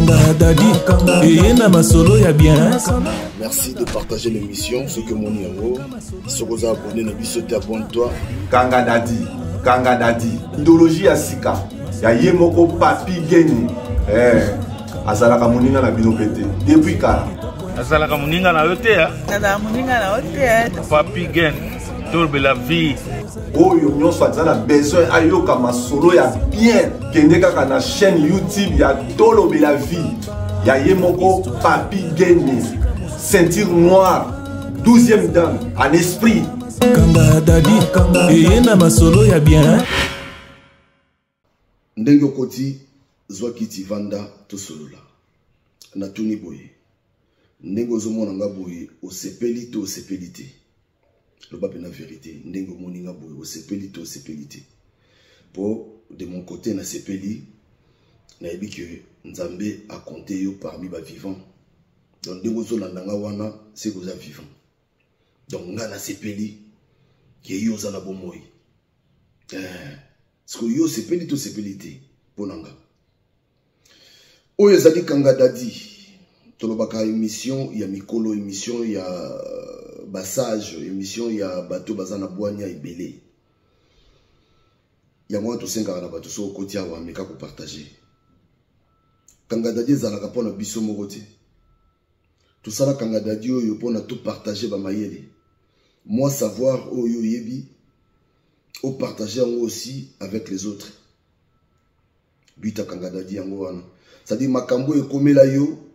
Kanga Dadi, et na masolo ya bien. Merci de partager l'émission. Ce que mon numéro, si vous avez abonné, ne sautez abonne-toi. Kanga Dadi, idéologie ya sika, ya yemoko papi geni. Azalaka moninga na bino pete. Depuis kala. Azalaka moninga na yote ya. Azalaka moninga na yote ya. Papi geni, torbe la vie. Oyo nyonso azala besoin ayoka masolo ya bien. Kende kaka na chaîne YouTube ya Tolobe la vie. Ya yemoko papi geni. Ceinture noire, 12e dame, en esprit. Kanga Dadi, et na masolo ya bien. Ndenge koti zwaki tivanda to solola. Na tuni boye. Ndenge ozomona nga boye osepeli to osepelite. Loba pe na vérité. Ndenge omoni nga boye osepeli to osepelite. Pour de mon côté na sepeli na yebi que Nzambe a compté yo parmi ba vivants. Donc ndenge ozolanda nga wana c'est que vous êtes vivant. Donc nga na sepeli que yo zala bomoi. Parce que yo sepeli to sepelite ponanga. Oyo ezali Kanga Dadi. Tolobaka émission ya mikolo, émission ya basage, émission ya bato bazana boanya ibele. Ya moi to senga na bato so kotia wa meka ko partager. Kanga Dadi ezalaka pona biso moko te. Tout ça, Kanga Dadi oyo pona tout partager ba mayele. Moi savoir oyo yebi au partager aussi avec les autres. Bita Kanga Dadi yango wana. C'est-à-dire makambo ekomela yo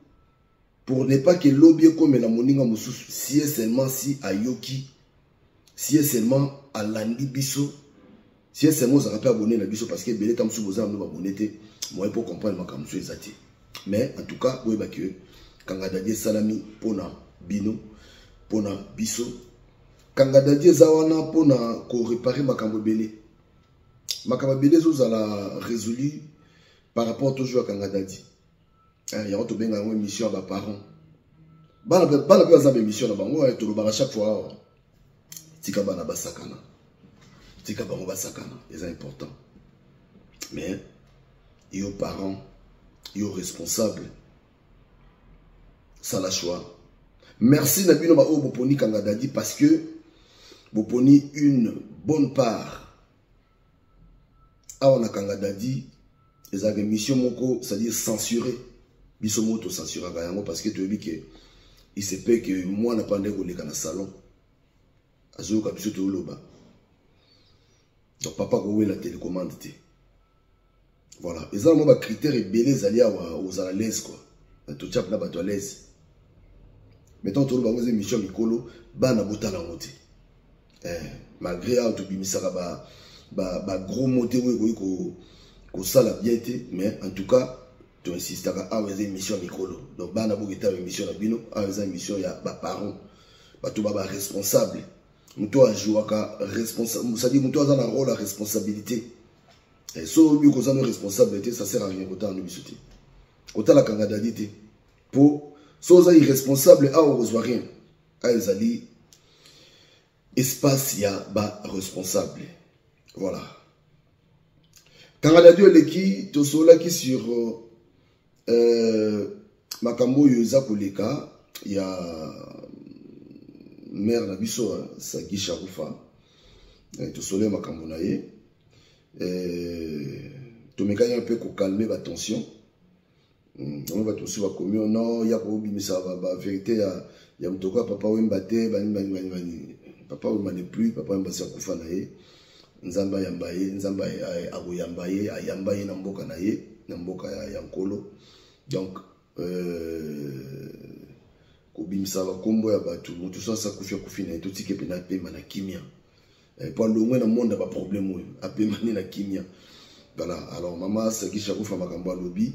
pour ne pas que lobby comme la moninga mususu si seulement si ayoki si seulement alandi biso si seulement ça rappelle abonné la biso parce que belé tam suboza no abonné te moi pour comprendre makambo so ezati. Mais en tout cas oui ba que Kanga Dadi salami pona bino pona biso Kanga Dadi zawana pona ko réparer makambo belé belé zo zala résolu par rapport toujours à Kanga Dadi. Il y a une émission à mes parents. Bala pe émission na bango to lo chaque fois. Tika bana basakana. Tika bango basakana, c'est important. Mais yo parents, yo responsables. Ça la choix. Merci na bino ba o boponi Kanga Dadi parce que boponi une bonne part. Awana Kanga Dadi les émissions moko, c'est-à-dire censurées. Bisomoto censuré parce que tu dis que il se peut que moi n'a pas de dans le salon. Azo ka biso to loba. Donc papa ko la télécommande té. Voilà, et ça moi critères et belé alia aux à l'aise quoi. To chap na bato à l'aise. Mettons to loba aux émissions mikolo bana botala ngote. Malgré auto bimisaka ba gros moté ko sala bien té, mais en tout cas tu insistes à une émission micro. Donc, bana bogeta émission na bino, à une émission ya ba parents, ba to ba responsable. Muto a joué ka responsable, ça dit muto a un rôle à responsabilité. Et so bi ko za responsabilité, ça sert à rien autant nous bisoté. Autant la Kanga Dadi té. Pour so za irresponsable a on reçoit rien. A ezali espace ya ba responsable. Voilà. Kanga Dadi oleki to sola qui sur makambo yoza koleka ya mère na biso Sagi Sharufa to sole makambo na ye to mekanya un peu ko calmer ba tension on va tous va komi non ya ko bimisa ba vérité ya mutoko papa wemba te bani papa wemba ne plus papa wemba sa kufa na ye nzamba yambaye nzamba agoyambaye ayambaye na mboka na ye na mboka ya nkolo. Donc kobimisa bakombo ya bato mutu sasa kufia na totike pena pema na kimia pour longwe na monde ba problème oyo apema ni na kimia. Voilà, alors maman Sagi Sharufa makambo alobi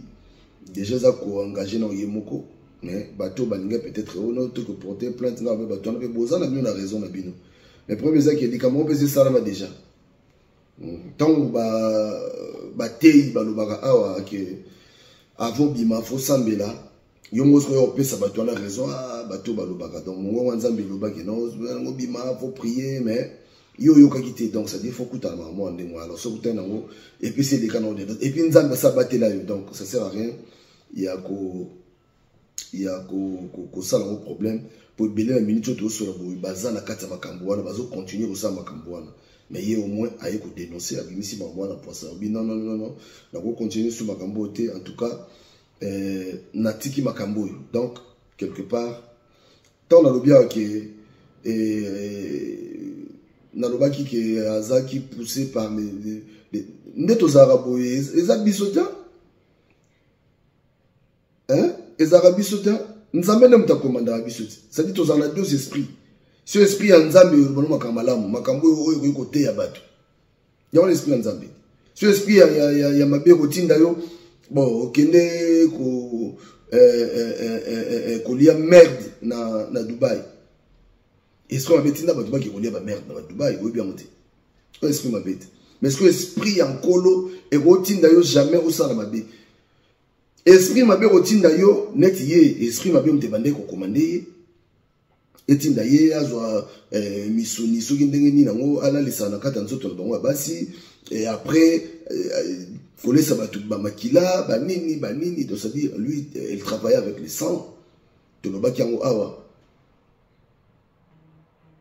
déjà za ko engager na yemoko mais bato balinga peut-être on a tout que porter plainte na bato na besoin na bino na raison na bino mais premier ça qui dit comment on peut ça là déjà tant ba tei balobaka awa que avant bima fo sambela yongo so yo pesa bato na raison bato balobaka donc mo nzambe lobaki non ngo bima faut prier mais yo ka kité donc ça dit faut kuta na moi ndengwa alors so kuta nango et puis c'est des canons et puis nzambe ça batela yo donc ça sert à rien il y a ça un problème pour belé la minute tout sur la boue baza na kata makamboana bazo continuer ça makamboana mais il au moins à dénoncer à bimisi makamboana pour ça non na ko continuer sur makambote en tout cas natiki makamboyo donc quelque part tant la lobia que na lobaki que azaki poussé par les netos arabes les abisotia hein les arabes sotia nzambe ne muta komanda abisoti ça dit tous en a deux esprits si esprit en nzambe bono makamalamu makambo oyo ko te ya bato ya on esprit en nzambe si esprit ya mabe ko tinda yo bon kende ko lia merde na Dubaï esprit mabe tinda bato ba ki ko lia ba merde na Dubaï oyo bien monté esprit mabe mais ce esprit en kolo et ko tinda yo jamais au sala mabe esprit mabe rotinda yo net ye esprit mabe mtebande ko komande etinda ye azwa misoni soki ndenge ni nango ala lisana kata nzoto na bango basi et après kolesa batu ba makila banini donc ça dit lui il travaillait avec les sang to no baki yango awa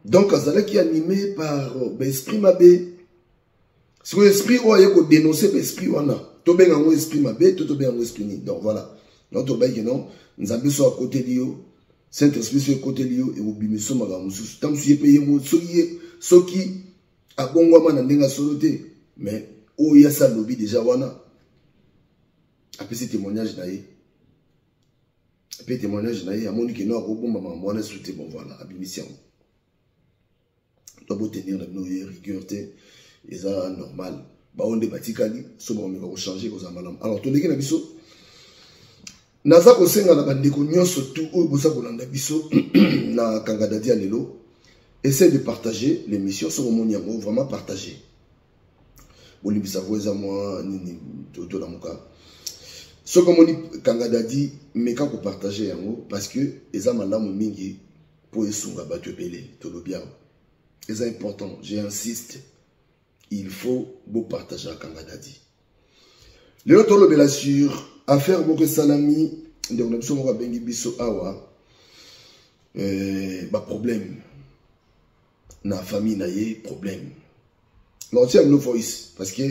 donc azala qui animé par esprit mabe ce esprit oye ko dénoncer esprit wana to benga ngo esprit mabe to benga ngo esprit ni donc voilà notre baïe non nzambe so à côté lio saint esprit so à côté lio et obimiso magamusu tam suye paye mo soki abongwa na ndenga solote mais o ya sa lobby déjà wana après ce témoignage naé après témoignage naé amoni que no akobomba mamona souté bon voilà abimission doit tenir la rigueur té eza normal ba onde batikali so ba omeka ko changer ko zamalam alors to ndeki na biso naza ko senga na bandeko nyonso tout oyo bosa ko landa biso na kangadadi alelo essaie de partager l'émission sur mon yango vraiment partager bolibisa voeza moi nini to la muka so comme on kangadadi meka ko partager yango parce que eza malamu mingi pour esunga bato belé to lo bien c'est important j'insiste. Il faut beau partager à Kangadadi. Le autre lobela sur affaire Boko Salami de on a besoin de bengi biso awa ba problème na famille na yé problème. Non tiens no voice parce que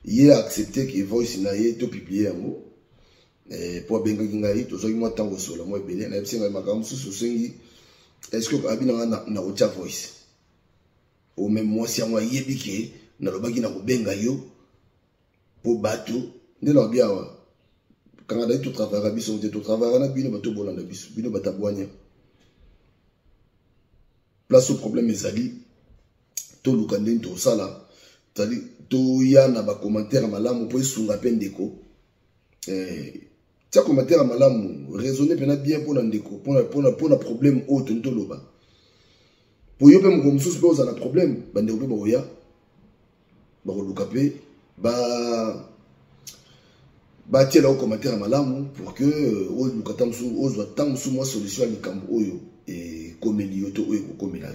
il a accepté que voice na yé to publier un mot pour benga ngai to zoki moi tango solo moi belé na bisinga makambo susu sengi est-ce que abina na ocha voice ou même moi si moi yebike na lobaki na kobenga yo po bato nde na bia wa kanga to travailler biso to travailler na bino bato bolanda biso bino batabwanya place au problème ezali to lukande to sala tali to ya na ba commentaire malamu po esunga pe ndeko tia commentaire malamu raisonner pena bien pour na ndeko pour na problème autre to loba po yo pe mo komsusu pe oza na problème bande ko ba oya ba lukape ba tiela au commentaire malamu pour que o lukatamsu ozwa tamsu moi solution ni kambo oyo et comme lioto oyo comme là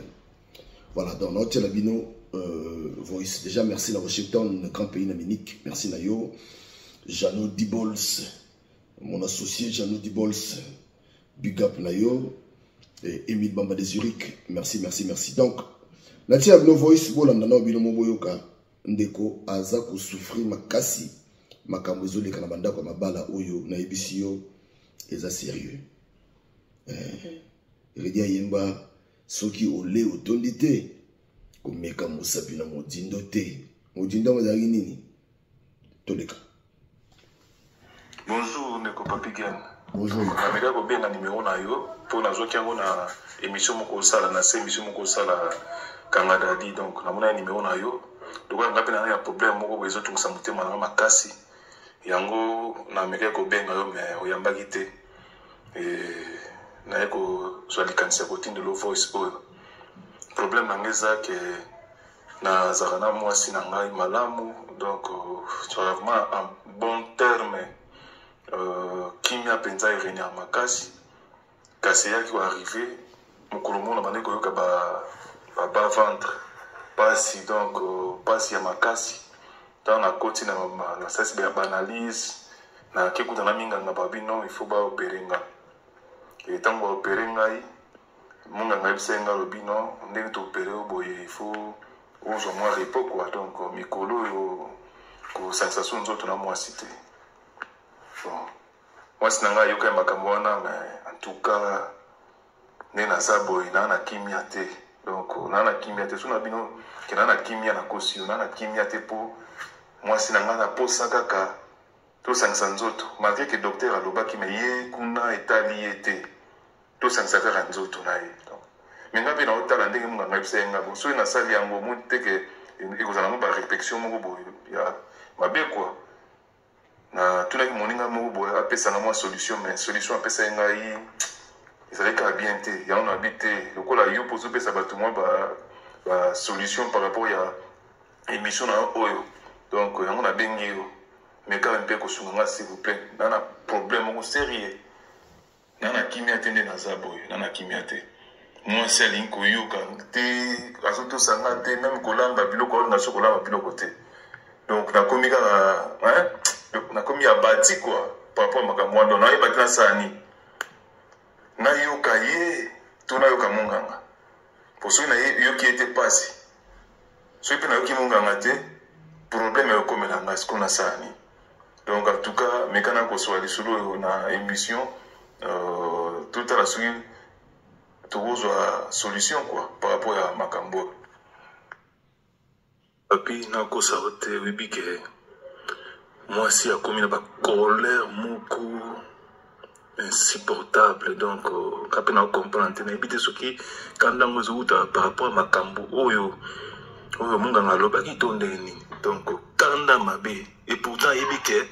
voilà donc notre la bino voice déjà merci la Washington le grand pays d'Amérique merci nayo Jano Dibols mon associé Jano Dibols big up nayo et Emile Bamba de Zurich merci donc la tia no voice bolanda na bino moboyoka ndeko aza ko souffrir makasi makambo ezoleka na bandako mabala oyo na ebisio eza sérieux redia yemba soki ole otondi te komeka mosapi na modindo te modindo mazali nini toleka. Bonjour Neko Papigen. Bonjour. Nameka ko benga numéro na yo pour na zoki yango na émission moko sala na émission moko sala Kangadadi donc na mona numéro na yo donc on a un problème moko bezo tungisa mutema na makasi yango na meka ko benga yo mais oyambaki te na eko zwali kanisa ko tinde lo voice oyo problème nangeza ke na zakana mwasi na ngai malamu donc tu as vraiment un bon terme kimia penza irenia makasi kasi yaki ko arriver mukolo mona bande ko yoka ba ventre pasi donc pasi ya makasi dans la côté na sasi ba analyse na kekuta na minganga babi non il faut ba opérer nga et tant ba opérer ngai munganga ibisa nga lobi non ndenge to opérer boye il faut ozo moi repos quoi donc mikolo yo ko sensation nzoto na moi cité bon moi sinanga yoka makambo wana mais en tout cas nena sabo ina na kimia te donc na kimia te suna bino kena na kimia na kosi na kimia te po moi sinanga na posa kaka to sangisa nzoto malgré que docteur alobaki mais ye kuna etali ete to sangisa kaka nzoto na ye donc menga pe na otala ndenge munga ngabisa nga bo so na sali yango mu te ke ekozala mo ba réflexion moko boye ya mabe quoi na tunaki moninga moko boye apesanga mo solution mais solution apesa ngai ezali kaka bien te yango na bi te lokola yo pozo pesa bato mo ba solution par rapport ya émission na oyo donc yango na bengi yo mais quand même pe ko sunga s'il vous plaît na problème moko sérieux na kimia te na zaboy na kimia te moi c'est l'inko yoka te azoto sanga te même kolamba biloko na chokolamba biloko te donc na komika na komi abati quoi par rapport à makamwa donc na yeba kana sani na yoka ye to na yoka munganga pour ceux na yoki était passé ceux pe na yoki munganga te problème est comme la masse qu'on a sani donc en tout cas mekana ko so ali solo na émission tout à la suite solution quoi par rapport à makambo papi na ko saote wibike moi si a commis na colère moko insupportable donc quand on comprend na bité soki kanda ngozuta par rapport à makambo oyo munga ngaloba ki tondeni donc kanda mabe et pourtant yebike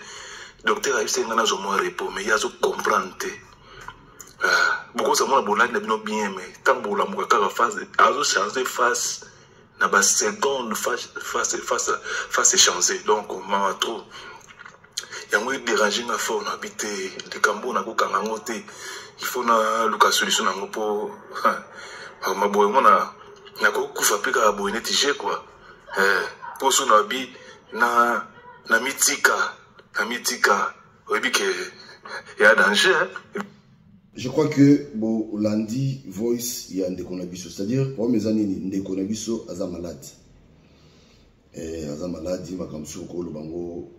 docteur a eu na zo mo repos mais yazo comprendre beaucoup ça moi bolak na bino bien mais tant bola mo ka face azo changer face na ba seconde face changer donc ma trop yango déranger na fort na bité de kambo na ko kanga ngote il faut na luka solution na ngopo ma boy mona na ko kufa pika boy netije quoi pour so na bi na mitika obi ke ya danger. Je crois que bon lundi voice il y a ndeko na biso c'est-à-dire pour mes années ndeko na biso aza malade makamso ko lobango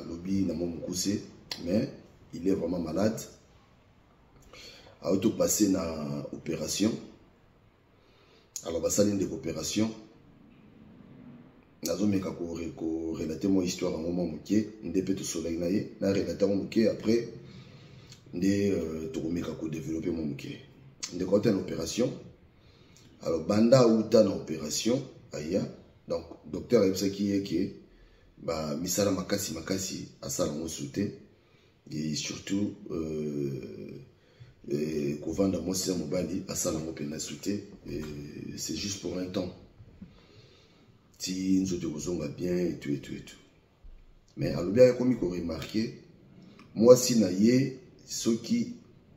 lobby na mon kuse mais il est vraiment malade a auto passé na opération alors basali ndeko opération nazo meka ko relater mon histoire en moment moké ndepé to soleil na ye na relater mon moké après de tokomeka ko développer mon moké de côté en opération alors banda uta na opération aya donc docteur ebsa ki eke ba misala makasi asala mo souté et surtout ko vanda mo si mobali asala mo pena souté c'est juste pour un temps si nous te bien et tout mais alors bien comme il remarqué moi si na ye ceux qui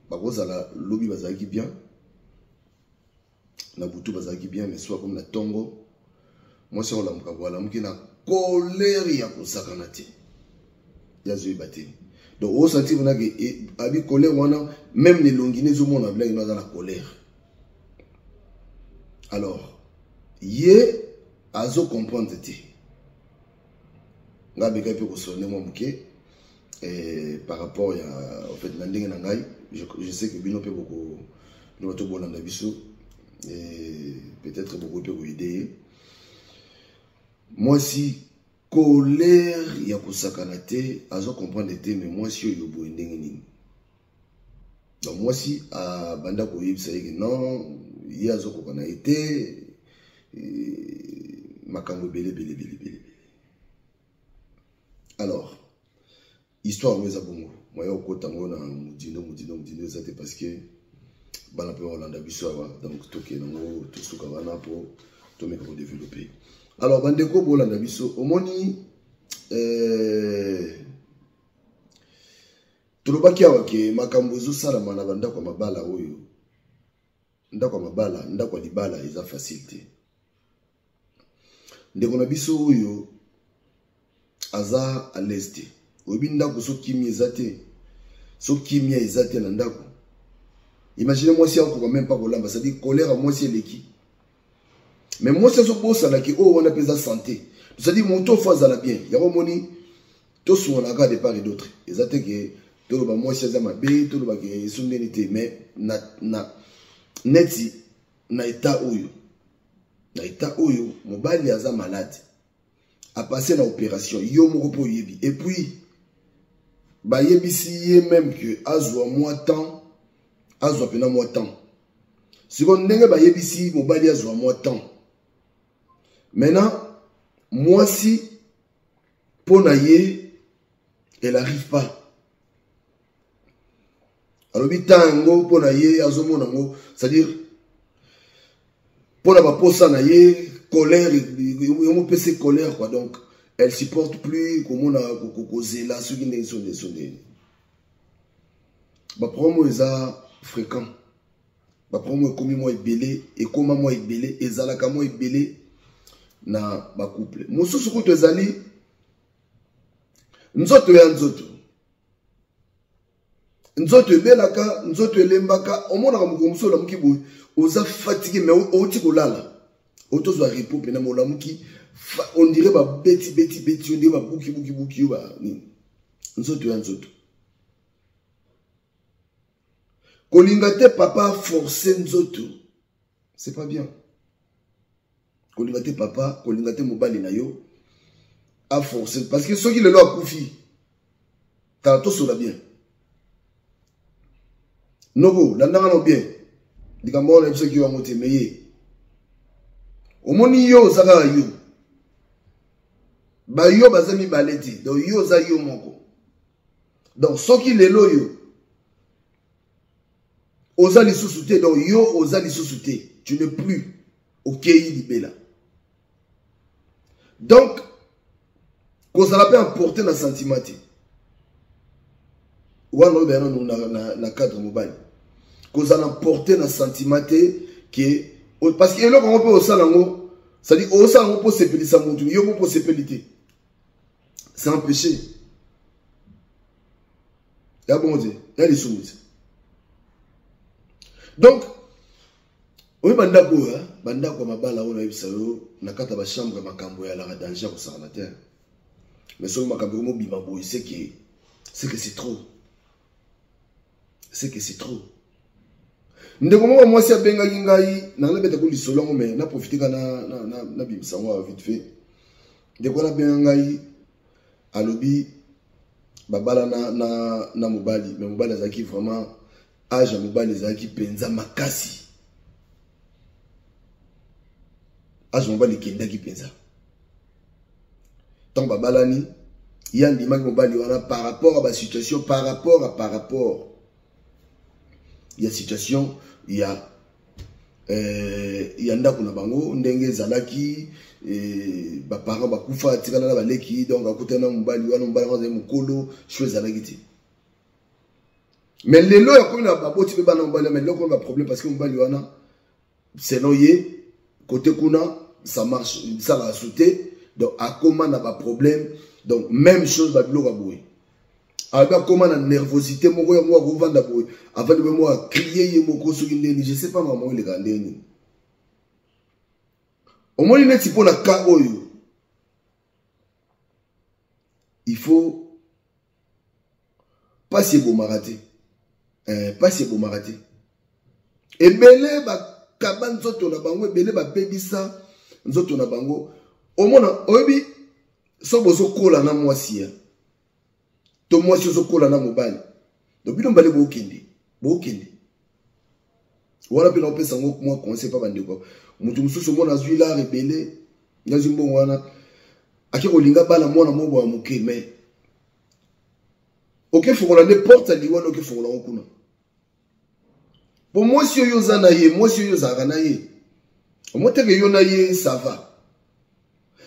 bazala lobby bazaki bien na butu bazaki bien mais soit comme na tongo moi si on la mukabwala muki na colère ya kosakana te ya zo ibate donc au senti on a que abi colère wana même les longines zo mona blanc dans la colère alors ye azo comprendre te nga beka pe ko sonner mo muke par rapport à en fait landing na ngai je sais que bino pe beaucoup nous to bolanda biso et peut-être beaucoup peut vous aider moi si colère ya kosakana te azo comprendre te mais moi si yo bo ndenge nini donc moi si a banda ko yibisa yeke non ya azo ko kana été makambo belé alors histoire mweza bongo moi yo kota ngona mudindo zate parce que bana pe Hollande biso ava donc toke nango to suka bana po to meka ko développer alors bande ko Hollande biso omoni tulobaki awa ke makambo zo sala mana banda kwa mabala oyo ndako libala eza facilité ndeko na biso oyo aza à l'est oyebi ndako so kimia eza te so kimia eza te na ndako imaginez mwasi akoka même pas kolamba c'est-à-dire colère à mwasi eleki mais mwasi so bosalaki oyo wana mpe eza santé c'est-à-dire moto fo azala bien yango omoni tosunganaka de part et d'autre eza te ke toloba mwasi aza mabe tolobake so ndeni te mais neti na état oyo mobali aza malade a passé na opération yo moko po yebi et puis ba yebisi ye même que azwa moi temps azwa pena moi temps siko ndenge ba yebisi mobali azwa moi temps maintenant moi si pona ye elle arrive pas alors bitango pona ye azomona ngo c'est-à-dire pona ba posa na ye colère, il PC colère quoi, donc elle supporte plus comme on a causé là ce qui n'est son des. Bah promo est fréquent. Bah promo est comme moi est belé et comment moi est belé et zalaka moi est belé na ba couple. Musu suku to zali nzoto ya nzoto. Nzoto belaka, nzoto lembaka, omona ka mukomso la mukibu oza fatigué mais oti kolala. Autos va répondre maintenant mon lamuki on dirait ba beti on dirait ba buki ba ni nzoto ya nzoto kolingate papa forcer nzoto c'est pas bien kolingate papa kolingate mobali na yo a forcer parce que ceux qui le lo akufi ta to sola bien nogo la ndanga no bien dikambo na ceux qui ont monté meilleur omoni yo zaka yo ba yo bazami baleti donc yo za yo moko donc soki lelo yo oza lisusu te donc yo oza lisusu te tu n'es plus okei libela donc kozala pe emporter na sentiment te wana obena na cadre mobile kozala emporter na sentiment te que parce que eloko on peut osalango c'est-à-dire osalango po sepelisa mutu yo po sepelité c'est un péché ya bon Dieu ya les soumis donc oui bandako mabala ona yebisa yo na kata ba chambre makambo ya la danger ko sala terre mais so makambo mo bima boy c'est que c'est trop ndeko moko mwasi abengaki ngai nanga beta ko lisolongo mais na profiter na bibisango vite fait ndeko na benga ngai alobi babala na mobali mais mobali azaki vraiment âge mobali azaki penza makasi âge mobali kendaki penza tant babalani yandi maki mobali wana par rapport à ba situation par rapport il y a situation il y a ndako na bango ndenge zalaki ba parents ba kufa tikala na baleki donc akutana mobali wana mobali wana mukolo chwe zalaki ti mais lelo ya kona ba boti be bana mobali mais lelo ko problème parce que mobali wana c'est noyé côté kuna ça marche ça va sauter donc à comment na ba problème donc même chose ba bilo ka boui alors comment la nervosité moko ya moi kovanda boy avant de moi crier moko soki ndeni je sais pas maman il est gandeni au moins net pour la cas oyo il faut pas si bon maraté et belé ba kaban nzoto na bango belé ba bebisa nzoto na bango au moins obi so bozo kola na mwasi to mwasi ozo kola na mobali donc bino mbale bokende wala pe na opesa ngo moi conseil pa bandeko mutu mususu mona azwi la rebelle ngazi mbongo wana akiko linga bala mwana mobo wa muke mais ok fokola ne porte liwana ok fokola okuna pour moi si yo zana ye moi si yo zaka na ye omoteke yo na ye ça va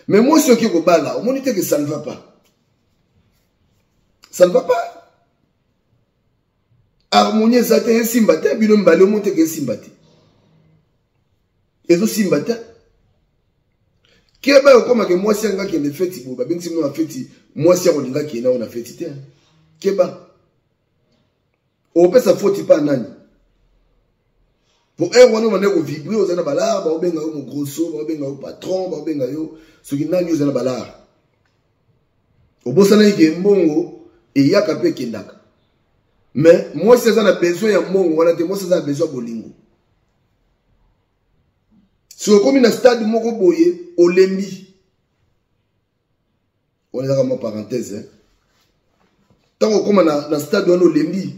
mais moi si ok ko bala omonite que ça ne va pas. Ça ne va pas. Harmonie zate un simbate, bino mbale monte ke simbate. Ezo simbate. Keba okoma ke mwasi anga ke ne feti bo ba bengisi mo na feti mwasi akolinga ke na ona feti te. Keba opesa foti pa nani. Pour un wana mane ko vibrer ozana balar ba obenga yo mo grosso ba obenga yo patron ba obenga yo soki nani ozana balar. Obosana yike mbongo e yaka pe kendaka. Mais moi c'est ça la besoin ya mbongo wana te moi c'est ça besoin bolingo. Si on comme na stade moko boye olembi. On est vraiment parenthèse hein. Tant qu'on comme na stade wana olembi.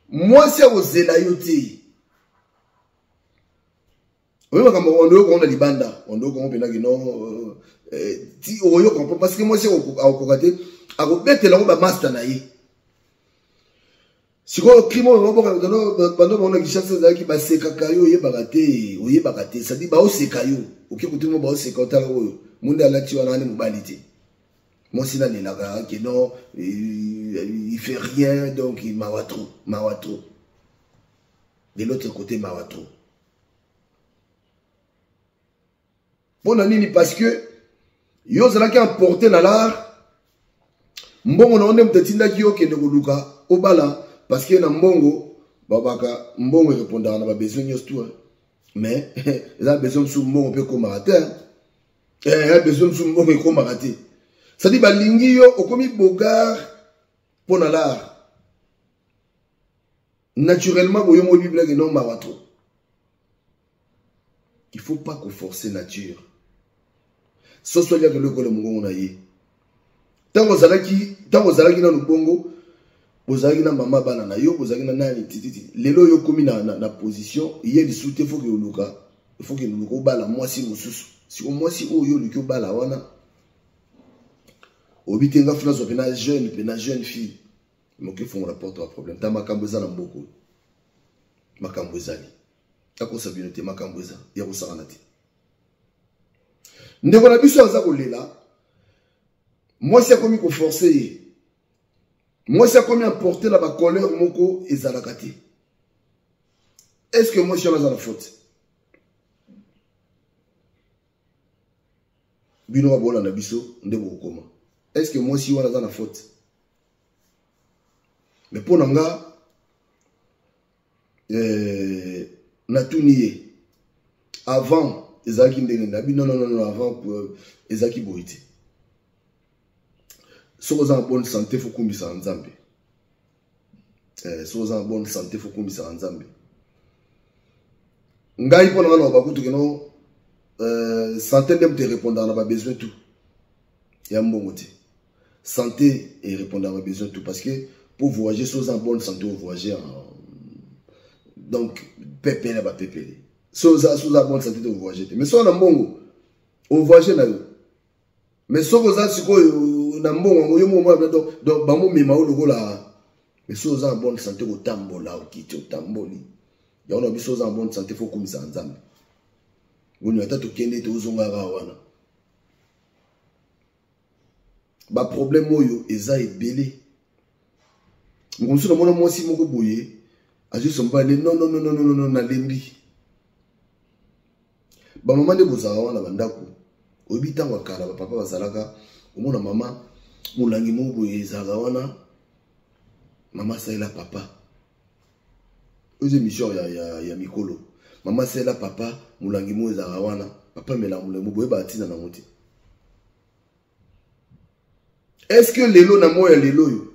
Moi c'est ozela yo te. Oui, mais comme on doit comprendre libanda, on doit comprendre que non, si on doit comprendre parce que moi c'est au côté, à côté là on va master naïe. Si on crime on va pendant on a qui chasse ça qui va se kakayo yé bagaté, ça dit bah au se kayo, ok côté moi bah au se kota là monde à la tu on a une mobilité. Moi c'est là les là que non, il fait rien donc il m'a trop. De l'autre côté m'a trop. Bon nini parce que yo zala ki emporté na l'art mbongo na onde mtatinda ki yo kende koluka obala parce que na mbongo babaka mbongo répondra na ba besoin nyostou mais ils ont besoin sous mbongo pe ko maraté a besoin sous mbongo ko maraté ça dit ba lingi yo okomi bogar pour na l'art naturellement boyo mo bible que non mawato il faut pas qu'on force nature. Ce soit là que le col mongo na ye. Tant aux alaki na lubongo, aux alaki na mama bana na yo, aux alaki na nani titi. Lelo yo komi na position, il y a des soutes faut que luka, il faut que nous luka bala moi si mususu. Si au moi si o yo luka bala wana. Obitenga funa so pena jeune fille. Mo ke font rapport au problème. Ta makambo za na mboko. Makambo zali. Ako sabinote makambo za ya kusana te. Ndeko na biso aza kolela. Moi si a commis ko forcer. Moi si a commis emporter la ba colère moko ezalaka te. Est-ce que moi si on a la faute? Bino ba bola na biso ndeko koma. Est-ce que moi si on a la faute? Mais pour nanga natuniye avant ezaki ndenge nabi non avant ezaki boité soko za bonne santé faut kumbisa nzambe soko za bonne santé faut kumbisa nzambe ngai pona ngana bakutu keno santé ndem te répondre na ba besoin tout ya mbongo te santé et répondre à ba besoin tout parce que pour voyager soko za bonne santé vous voyager donc pépé là bas pépé so za bonne santé de voyager mais so na mbongo on voyager na yo mais so za siko na mbongo yo mo donc ba mo mema o lokola mais so za bonne santé ko tambola o kiti o tamboli ya ona biso za bonne santé faut komisa nzambe woni ata to kende to uzonga ga wana ba problème oyo eza ebele ngonso na mona mwasi moko boye aje somba non na lembi ba mama de bozala wana bandako obita wakala ba papa bazalaka omona mama mulangi mobo ezala wana mama saela papa oze mission ya mikolo mama saela papa mulangi mo ezala wana papa mela mulangi mobo eba atina na moti. Est-ce que lelo na moya lelo yo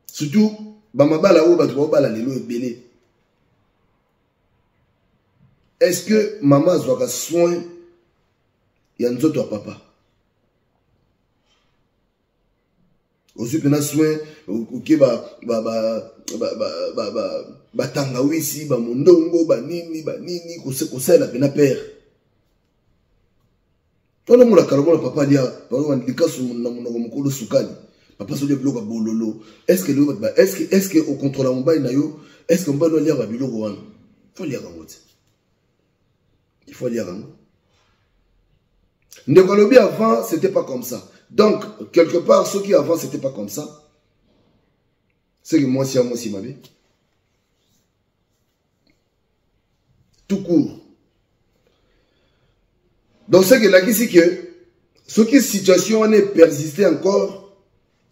surtout bamabala ou bato bala lelo ebele. Est-ce que maman a soin ya nzoto à papa? Aussi pena soin ok ba tangawisi ba mondongo ba nini kosela pena père. On a moula kalabona papa dia papa ndikasu na monoko mokolo sukali. Papa so bloka bololo. Est-ce que au contrôle mon bail na yo, est-ce qu'on va doit lire ba biloko wana? Faut lire ngote. Il faut lire ngo. Ndekolobi avant c'était pas comme ça. Donc quelque part ceux qui avant c'était pas comme ça. C'est que moi si ma vie. Tout court. Donc c'est que là ici que ce qui situation on est persisté encore.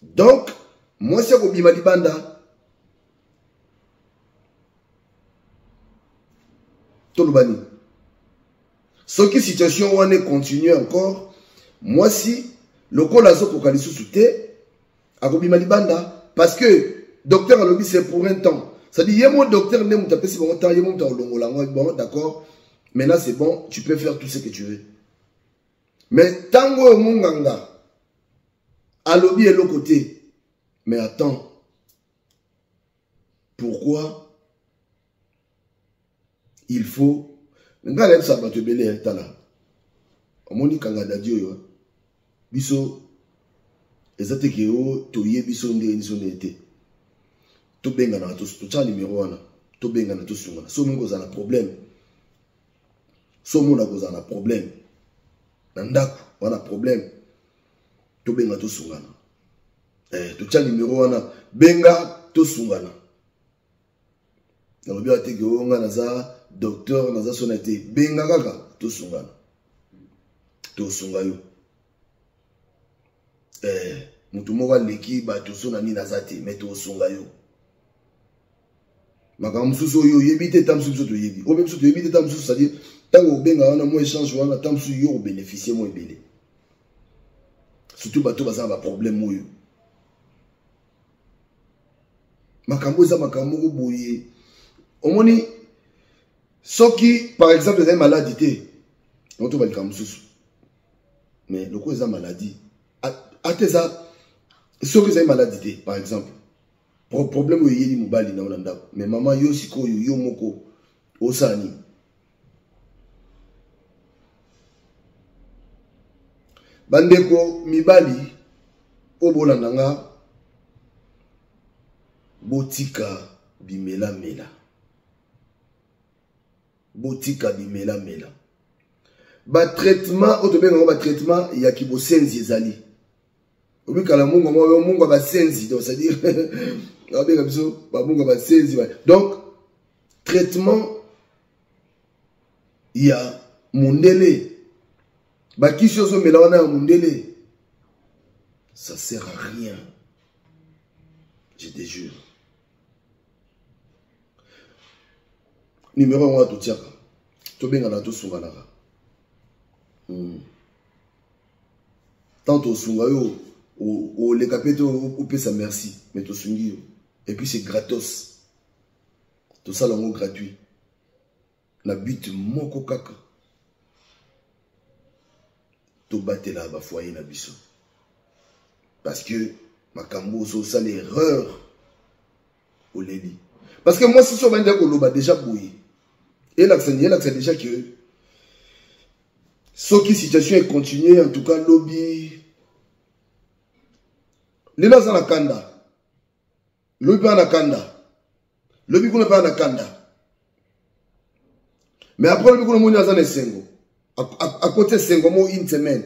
Donc moi c'est au bima libanda. Tolobani. Ce qui situation on est continue encore. Moi si le col a pour kalisu souté à bima libanda parce que docteur alobi c'est pour un temps. Ça dit yemo docteur ne mutape si bon temps yemo ta olongola bon d'accord. Maintenant c'est bon, tu peux faire tout ce que tu veux. Mais tango munganga alobi est l'autre côté. Mais attends. Pourquoi il faut nga lem sa bato belé tala. Omoni kanga dadio yo. Biso ezate ke o toye biso ndé ni sonete. To benga na to cha numéro wana. To benga na to sunga. So mungo za na problème. So mona ko za na problème. Nandaku wana problème. To benga to sungana. To cha numéro wana benga to sungana. Na bien te go nga naza docteur naza sonete benga kaka to sungana. To sungayo. Mutu moko leki ba to sona ni nazate mais to sungayo. Makamususo yo yebite tamsuso to yebi. O même so to yebite tamsuso ça dit tango benga wana mo échange wana tamsuso yo bénéficier mo ebele. Surtout bato baza ba problème mo yo. Makambo za makambo boye. Omoni soki par exemple des maladies té. On to ba likamususo. Mais le quoi est maladie. Ateza soki des maladies té par exemple. Problème où yeli mobali na olanda. Mais maman yo siko yo moko osani. Bandeko mibali obolanda nga botika bimela mela. Botika bimela mela. Ba traitement otobenga ba traitement ya kibosenzi ezali. Obi kala mungu ba senzi donc c'est à dire donc traitement il y a mundele ba kishozo melawana ya mundele ça sert à rien, je te jure. Numéro 1 to tiaka to benga na to sunganaka tant au sungayo au les capitaux ou peut ça merci mais to sungi et puis c'est gratos tout ça lango gratuit na but moko kaka to batela ba foyer na biso parce que makambo so ça l'erreur au leli parce que moi si so bande ko loba déjà bouillé et l'accent déjà que ce qui situation est continuée en tout cas lobby lelo za na kanda lobby pa na kanda lobby kuna pa na kanda mais après lobby kuna moni za na sengo à côté sengo mo une semaine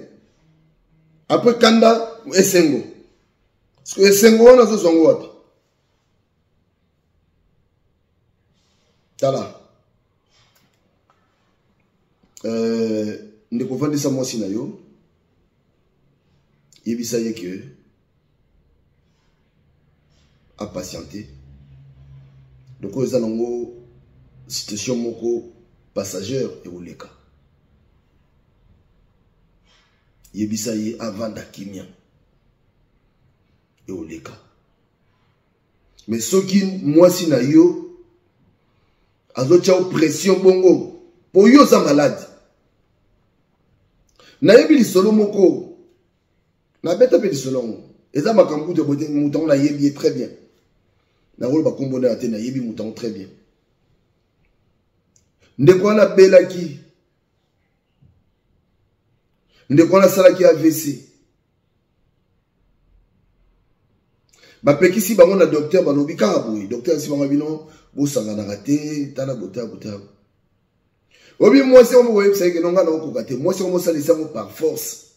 après kanda esengo parce que esengo wana zo zongo wapi tala ndeko vandisa mwasi na yo yebisa ye que à patienter. Donc, vous avez une situation moko passagère et au leka. Yebisa ye avant d'akimia et au leka. Mais ce qui moi si na yo azotia pression bongo pour yo za malade. Na yebi li solo moko na beta pe li solo. Et ça m'a kambu de mouton la yebi très bien. Na rôle ba kombona ate na yebi mouton très bien. Ndeko na belaki. Ndeko na salaki AVC. Ba pekisi ba mona docteur ba lobi ka boui. Docteur si ba bino bo sangana raté tana bota. Obi moi c'est on voyait ça que non nga na ko katé. Moi c'est on ça laisser par force.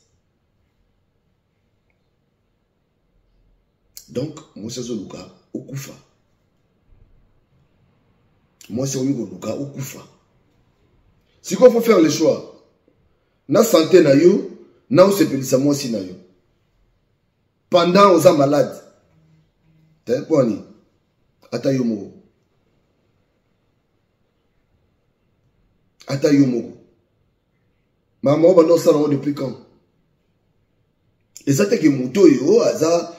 Donc moi c'est Zoluka okufa. Moi c'est Omigo Luka okufa. Si qu'on faut faire le choix, na santé na yo na osepelisa mwasi na yo pendant oza malade te poni ata yo moko mama oba osala ngo depuis quand eza te ke moto oyo aza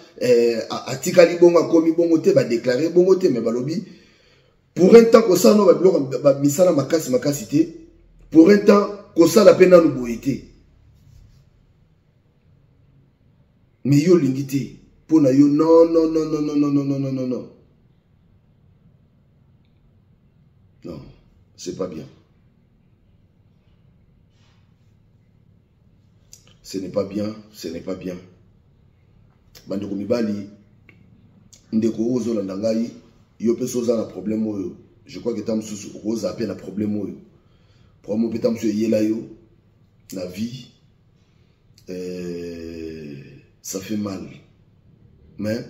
atikali bongo akomi bongo te badeklare bongo te me balobi pour un temps kosala no babiloko bamisala makasi te pour un temps kosala mpe nanu boye te me yo olingi te mpo na yo non c'est pas bien. Ce n'est pas bien. Bandeko mibali ndeko ozolanda ngai yo pe soza na problème oyo. Je crois que tam susu oza pe na problème oyo. Problème pe tam susu yela yo la vie ça fait mal. Mais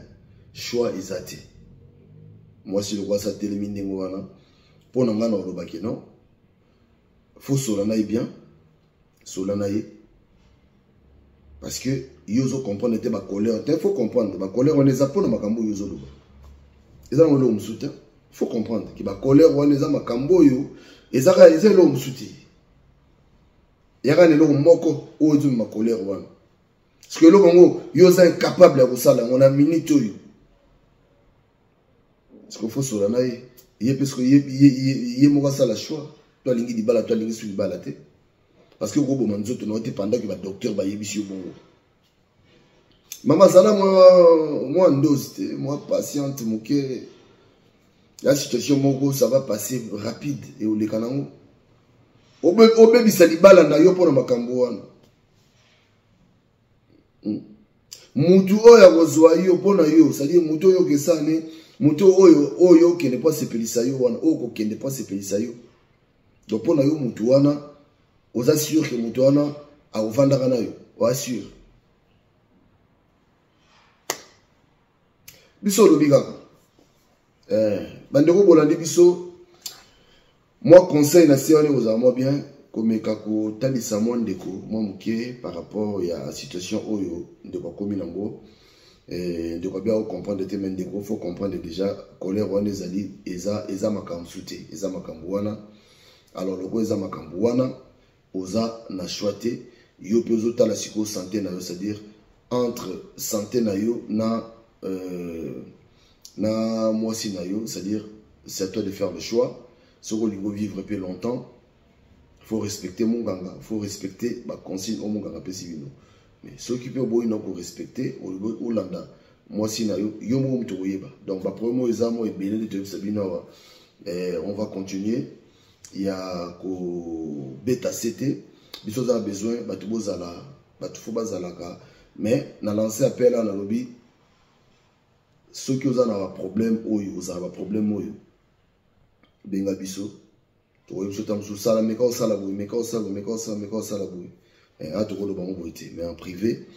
choix ezate. Moi si le roi ça télémine ngwana pour na ngana olobaki non. Faut solana bien. Solana parce que yozo comprendre te ba colère, il faut comprendre ba colère on les apprend makambo yozo loba. Eza ngolo msuta, il faut comprendre que ba colère on les a makambo yo, ezaka ezelo msuti. Yaka ne lo moko ozu ma colère wana. Parce que lo kongo yoza incapable de ça là, on a minute yo. Parce qu'il faut solana ye parce que ye moka ça la choix. Toi lingi di bala, toi lingi su di bala te. Parce que Robo Manzoto n'a été pendant que le docteur va y aller. Maman Zala, moi en dose, moi patiente, la situation ça va passer rapide et au Lekanango. Au bébé Salibala n'a yo pour makambo wana. Mutu oya kozwa yo pona yo, c'est-à-dire mutu oyo kesane, mutu oyo qui n'est pas sepelisa yo wana, oko qui n'est pas sepelisa yo. Donc pona yo mutu wana vous assure que Moutouana a ouvert la yo, vous assure. Biso le bigaka. Bandeko bolandi biso. Moi conseil national aux amours bien comme kako talisa moi ndeko moi muké par rapport à la situation oyo de quoi comme nango de quoi bien comprendre te mendeko faut comprendre déjà colère wana ezali eza makamsute eza makambuana alors le go eza makambuana oza na choité yo pezo ta la siko santé na yo c'est-à-dire entre santé na yo na moisi na yo c'est-à-dire c'est à toi de faire le choix si vous voulez vivre plus longtemps il faut respecter mon ganga il faut respecter ma consigne au mon ganga pesivino mais ceux qui peuvent boy non pour respecter ou landa moisi na yo yo mo mto yeba donc ba premier examen et bien de sabino on va continuer. Il y a ko beta CT biso a besoin batu bozala batu fo bazalaka mais na lancer appel à na lobby ceux qui ont un problème oyo ozala problème oyo benga biso to biso tam sous sala meka osala boy meka osala boy a to ko bango boité mais en privé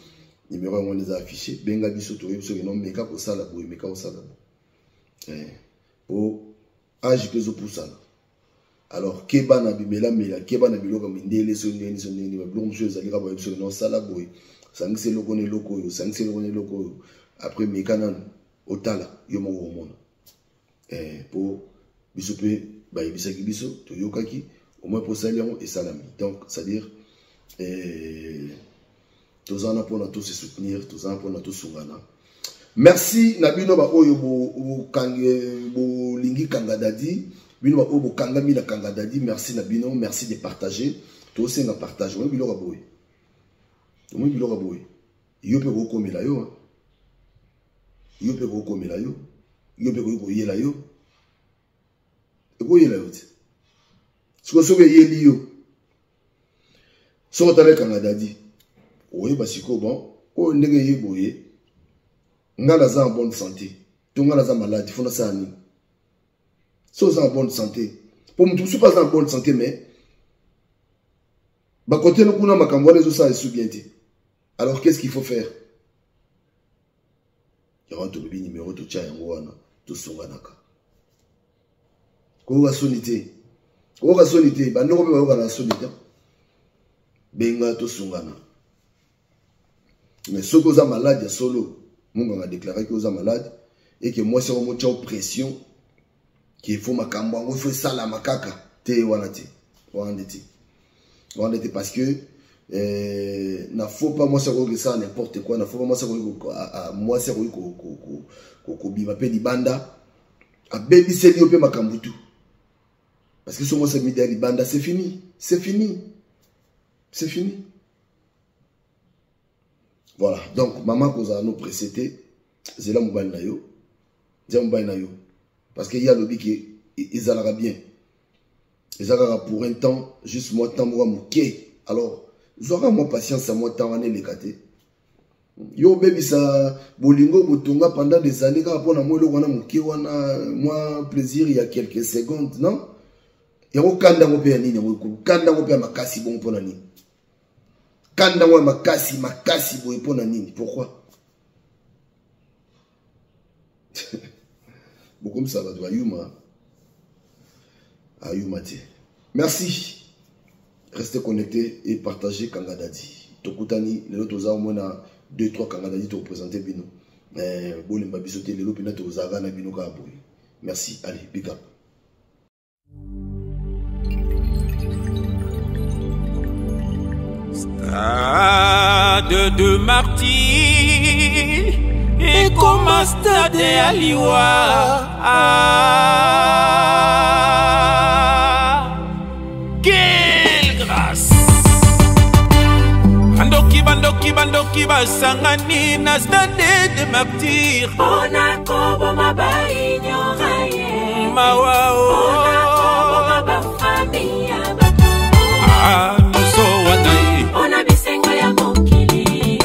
numéro on les a affichés benga biso to biso non meka ko sala boy meka osala boy pour age que zo pour ça. Alors, keba na bimela mela, keba na biloko mindele sondeni ba biloko monsieur zalika ba biso non sala boy. Sangise loko ne loko yo, sangise loko ne loko yo. Après mekanan otala yo mo mona. Pour biso pe ba yebisa ki biso to yokaki au moins pour salion et salami. Donc, c'est-à-dire tous en pour tous se soutenir, tous en pour tous sungana. Merci nabino ba oyo bo kange bo lingi kangadadi. Bino ba obo kangami la kangadadi, merci nabino, merci de partager. Toi aussi on partage. Moi bilo raboy. Moi bilo raboy. Yo pe ko komela yo. Yo pe ko komela yo. Yo pe ko yela yo. E ko yela yo. So yeli yo. So tale kangadadi. Oye basiko bon, o ndenge yeboye. Ngala za en bonne santé. To ngala za malade, fona sani. Sont en bonne santé. Pour moi, je ne suis pas en bonne santé, mais alors, qu'est-ce qu'il faut faire? Il y aura un numéro de Tchayangoana, de Songanaka. Koga sonité. Koga sonité. Bah, non, on va la sonité. benga to sungana. Mais ceux qui sont malades, solo, mon a déclaré qu'ils sont malades et que moi c'est vraiment une pression qu'il faut ma kamba, il faut ça la makaka, te wanati, wanati parce que n'a faut pas moi c'est que ça n'importe quoi, n'a faut pas moi c'est que moi c'est que bima pe di banda, a baby c'est lié pe makambutu. Parce que ce moi c'est mis derrière banda, c'est fini, c'est fini, c'est fini. Voilà, donc maman qu'on a nous précédé, c'est là mobile na yo, c'est mobile na yo, parce qu'il y a le dit qu'ils allera bien, ils allera pour un temps, juste moi temps moi mouké, alors ils auront moins patience à moi temps on est les caté. Yo baby ça bolingo botunga pendant des années quand on a moi le wana mouké wana moi plaisir il y a quelques secondes non, et au kanda mo pe nini mo kanda mo pe makasi bon pour nani. Kanda wa makasi boy pona nini. Pourquoi? Beaucoup ça va de Ayuma. Ayuma ti. Merci. Restez connectés et partagez Kanga Dadi. Tokutani, les autres ont moins 2-3 Kanga Dadi te représenter bino. Bolimba bisoté les autres aux na bino ka boy. Merci. Allez, big up. Stade de martyr et comme un stade Aliwa. Quelle grâce! Bandoki basangani na stade de martyr. On a kobo maba ignoraye. Mawao. On a kobo maba famille. On a bisengo ya mokili.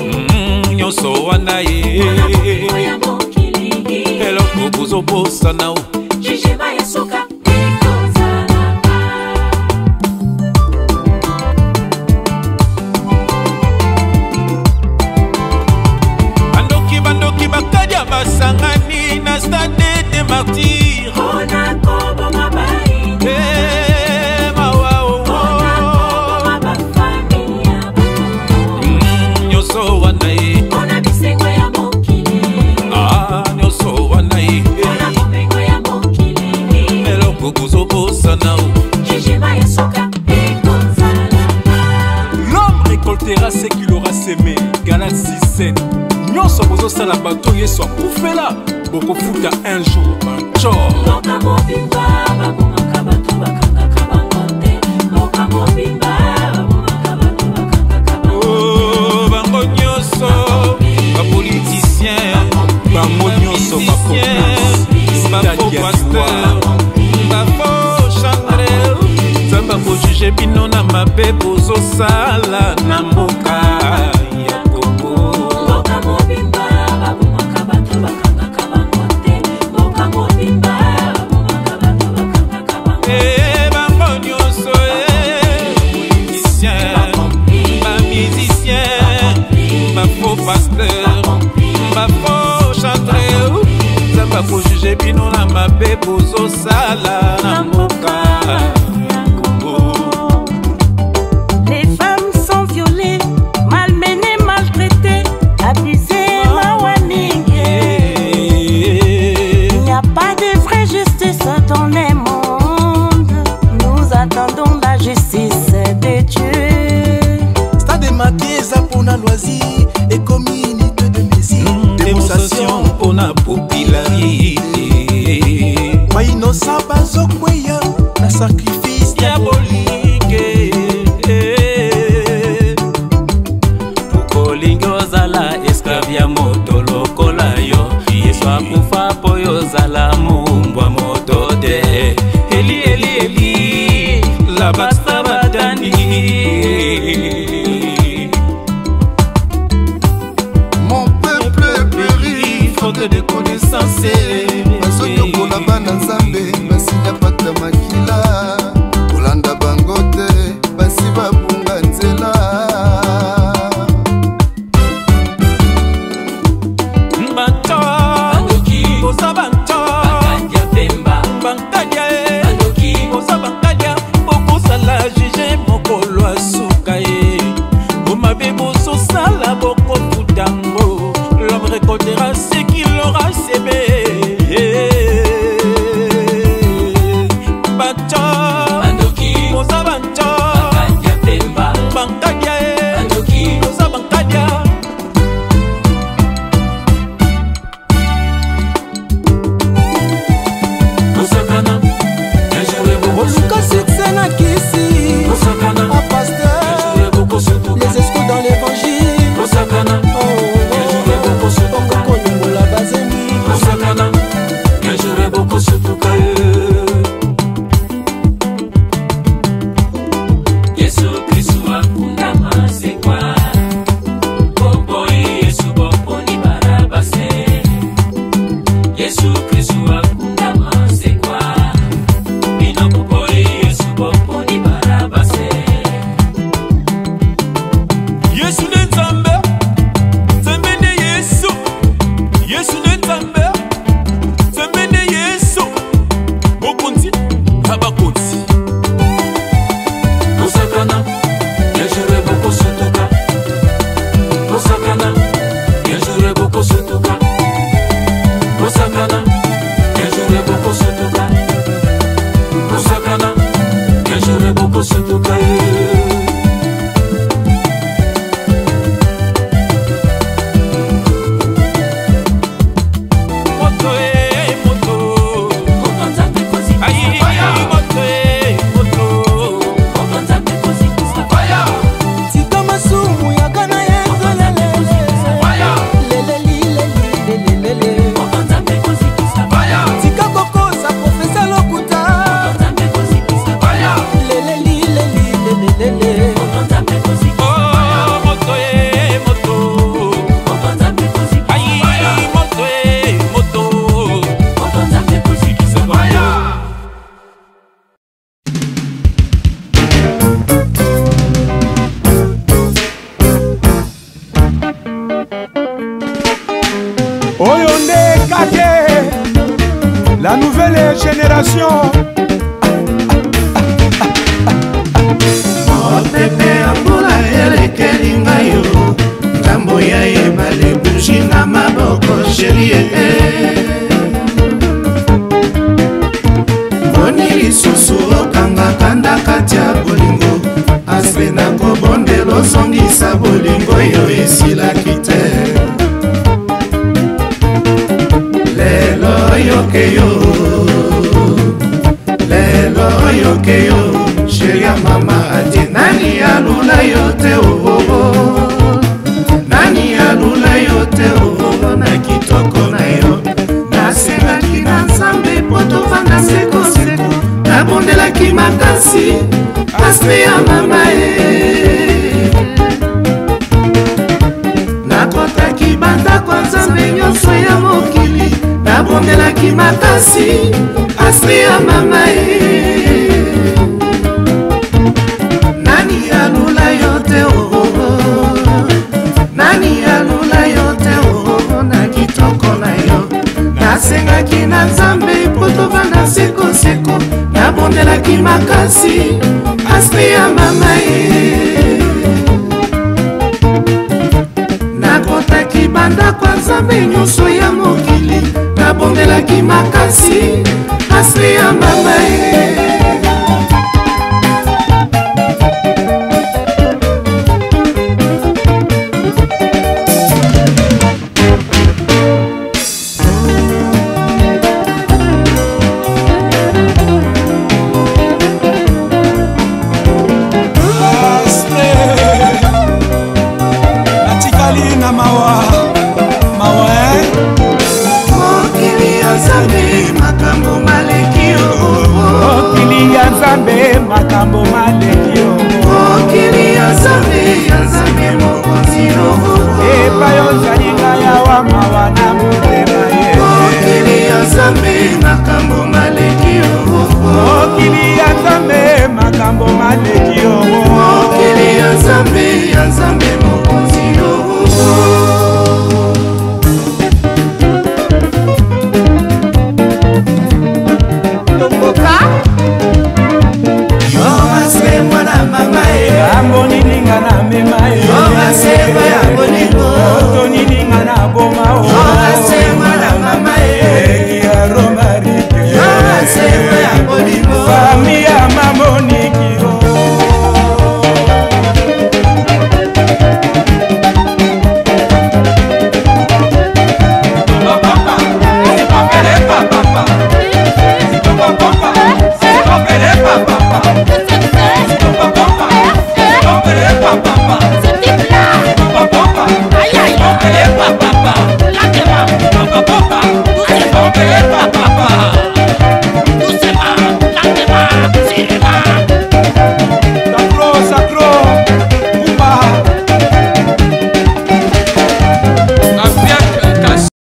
Nyoso wanaye. Ya mokili. Hello kubuzo bosa nao. Jijema ya soka. Bandoki bakadia basangani na stade de martyr. On a kobo mabai. Mawao. On a bisengo ya mokili. Nyoso wanaye. On a kopengo ya mokili. Hello kubuzo bosa nao. Jijema ya soka. L'homme récoltera ce qu'il aura semé. Galaxy 7. Nyonso bozo sala bato yeso akufela boko futa un jour bancho Moka mobimba babumaka bato bakanga kabangote Moka mobimba babumaka bato bakanga kabangote Oh bango nyonso ba politicien bango nyonso ba complice ba faux pasteur ba faux chanteur Zamba ko juger bino na mabe bozo sala na mboka ya koko pasteur, ma faux chanteur, ça va pour juger bino na mabe bozo sala na moka. Les femmes sont violées, malmenées, maltraitées, abusées, mawaniguées. Il n'y a pas de vraie justice dans les mondes. Nous attendons la justice de Dieu. Stade Makieza pour la loisir. Et communauté de mesures, démonstration pour la popularité. Ma innocent bazokweya, la sacrifice diabolique. Pukolingo zala esclavia moto lokola yo. Yeswa kufa poyo zala mumbwa moto de. Eli, la basta badani. de connaissance bazoyokola bana nzambe basinya pata makila la nouvelle génération. Pepe ambula elekeli ngai yo ngambo ya ebale buji na maboko sherie boni lisusu okanga kanda kati ya bolingo aspe na kobondela ozongisa bolingo yo esilaki te lelo yokeyo sheria mama ati nani alula yote nani alula yote na kitoko na yo nasengaki na nzambe po tovanda sekoseko nabondelaki makasi aspe ya mama nakotaki bandako ya nzambe nyonso ya mokili nabondelaki makasi aspe ya mama nani alula yote nani alula yote na kitoko na yo nasengaki na nzambe po tovanda sekoseko nabondelaki makasi aspe ya mama nakotaki bandako ya nzambe nyonso ya mokili nabondelaki makasi aspe ya mama makambo maleki okili ya nzambe mokonzi epai ozali ngai awa mawa na motema ye okili ya nzambe makambo maleki okili ya nzambe makambo maleki okili ya nzambe